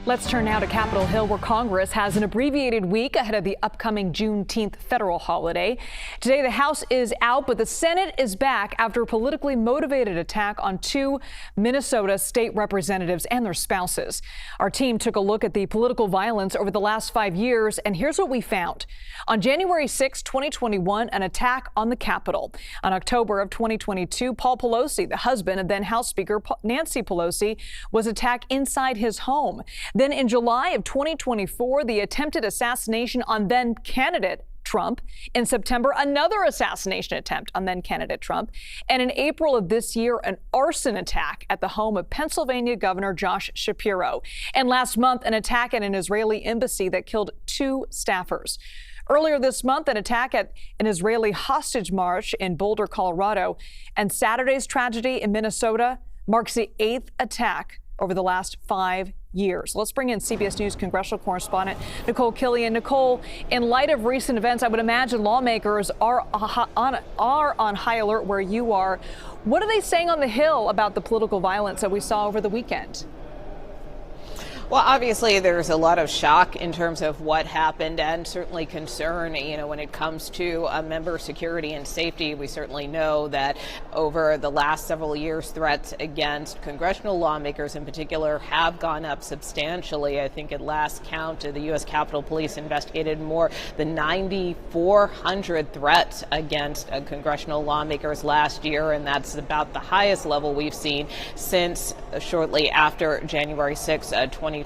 Let's turn now to Capitol Hill, where Congress has an abbreviated week ahead of the upcoming Juneteenth federal holiday. Today, the House is out, but the Senate is back after a politically motivated attack on two Minnesota state representatives and their spouses. Our team took a look at the political violence over the last 5 years, and here's what we found. On January 6, 2021, an attack on the Capitol. On October of 2022, Paul Pelosi, the husband of then House Speaker Nancy Pelosi, was attacked inside his home. Then in July of 2024, the attempted assassination on then candidate Trump. In September, another assassination attempt on then candidate Trump. And in April of this year, an arson attack at the home of Pennsylvania Governor Josh Shapiro. And last month, an attack at an Israeli embassy that killed 2 staffers. Earlier this month, an attack at an Israeli hostage march in Boulder, Colorado. And Saturday's tragedy in Minnesota marks the 8th attack over the last 5 years. Let's bring in CBS News congressional correspondent Nikole Killion. Nikole, in light of recent events, I would imagine lawmakers are on high alert where you are. What are they saying on the Hill about the political violence that we saw over the weekend? Well, obviously, there's a lot of shock in terms of what happened and certainly concern, when it comes to member security and safety. We certainly know that over the last several years, threats against congressional lawmakers in particular have gone up substantially. I think at last count, the U.S. Capitol Police investigated more than 9,400 threats against congressional lawmakers last year, and that's about the highest level we've seen since shortly after January 6, 2021.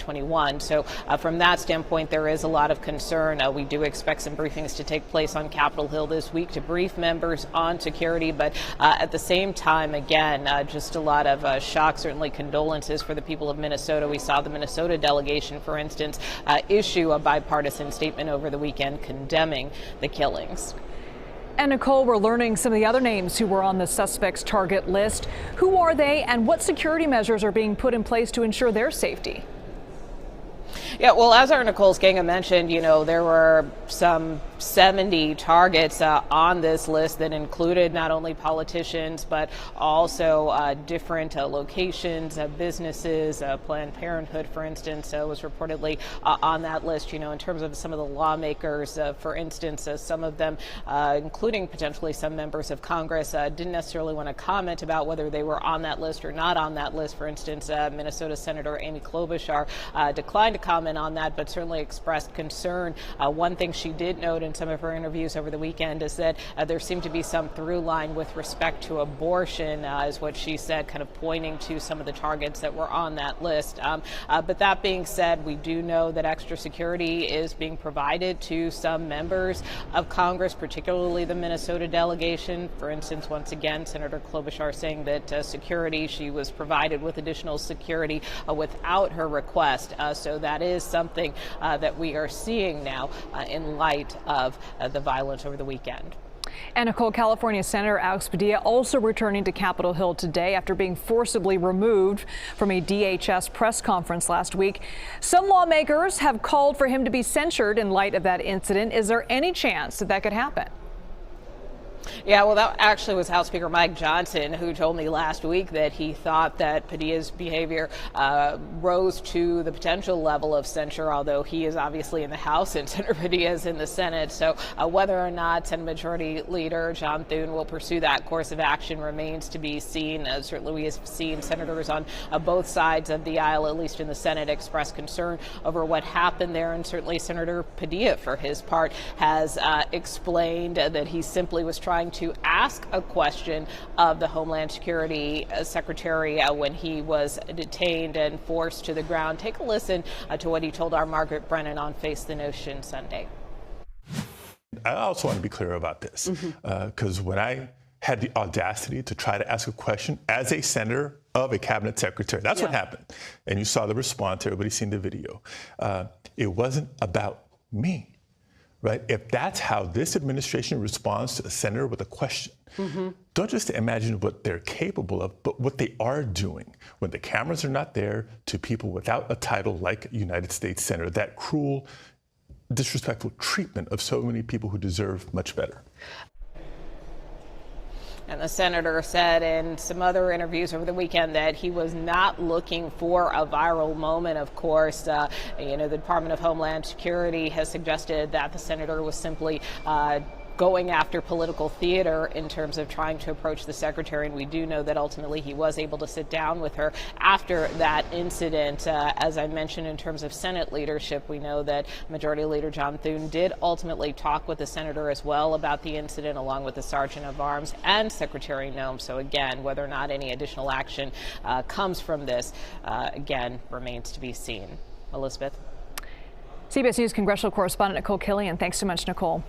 So from that standpoint, there is a lot of concern. We do expect some briefings to take place on Capitol Hill this week to brief members on security. But at the same time, again, just a lot of shock, certainly condolences for the people of Minnesota. We saw the Minnesota delegation, for instance, issue a bipartisan statement over the weekend condemning the killings. And Nikole, we're learning some of the other names who were on the suspects' target list. Who are they, and what security measures are being put in place to ensure their safety? Yeah, well, as our Nicole's Ginga mentioned, there were some 70 targets on this list that included not only politicians, but also different locations, businesses. Planned Parenthood, for instance, was reportedly on that list. In terms of some of the lawmakers, for instance, some of them, including potentially some members of Congress, didn't necessarily want to comment about whether they were on that list or not on that list. For instance, Minnesota Senator Amy Klobuchar declined to comment on that, but certainly expressed concern. One thing she did note in some of her interviews over the weekend is that there seemed to be some through line with respect to abortion, is what she said, kind of pointing to some of the targets that were on that list. But that being said, we do know that extra security is being provided to some members of Congress, particularly the Minnesota delegation. For instance, once again, Senator Klobuchar saying that she was provided with additional security without her request. So that is something that we are seeing now in light of the violence over the weekend. And Nikole, California Senator Alex Padilla also returning to Capitol Hill today after being forcibly removed from a DHS press conference last week. Some lawmakers have called for him to be censured in light of that incident. Is there any chance that could happen? Yeah, well, that actually was House Speaker Mike Johnson who told me last week that he thought that Padilla's behavior rose to the potential level of censure, although he is obviously in the House and Senator Padilla is in the Senate. So whether or not Senate Majority Leader John Thune will pursue that course of action remains to be seen. Certainly we have seen senators on both sides of the aisle, at least in the Senate, express concern over what happened there. And certainly Senator Padilla, for his part, has explained that he simply was trying to ask a question of the Homeland Security Secretary when he was detained and forced to the ground. Take a listen to what he told our Margaret Brennan on Face the Nation Sunday. I also want to be clear about this, because when I had the audacity to try to ask a question as a senator of a cabinet secretary, that's what happened. And you saw the response, everybody's seen the video. It wasn't about me. Right? If that's how this administration responds to a senator with a question, don't just imagine what they're capable of, but what they are doing when the cameras are not there to people without a title like United States Senator, that cruel, disrespectful treatment of so many people who deserve much better. And the senator said in some other interviews over the weekend that he was not looking for a viral moment. Of course, the Department of Homeland Security has suggested that the senator was simply going after political theater in terms of trying to approach the secretary. And we do know that ultimately he was able to sit down with her after that incident. As I mentioned, in terms of Senate leadership, we know that Majority Leader John Thune did ultimately talk with the senator as well about the incident, along with the Sergeant of Arms and Secretary Noem. So again, whether or not any additional action comes from this, again, remains to be seen. Elizabeth. CBS News congressional correspondent Nikole Killion. Thanks so much, Nikole.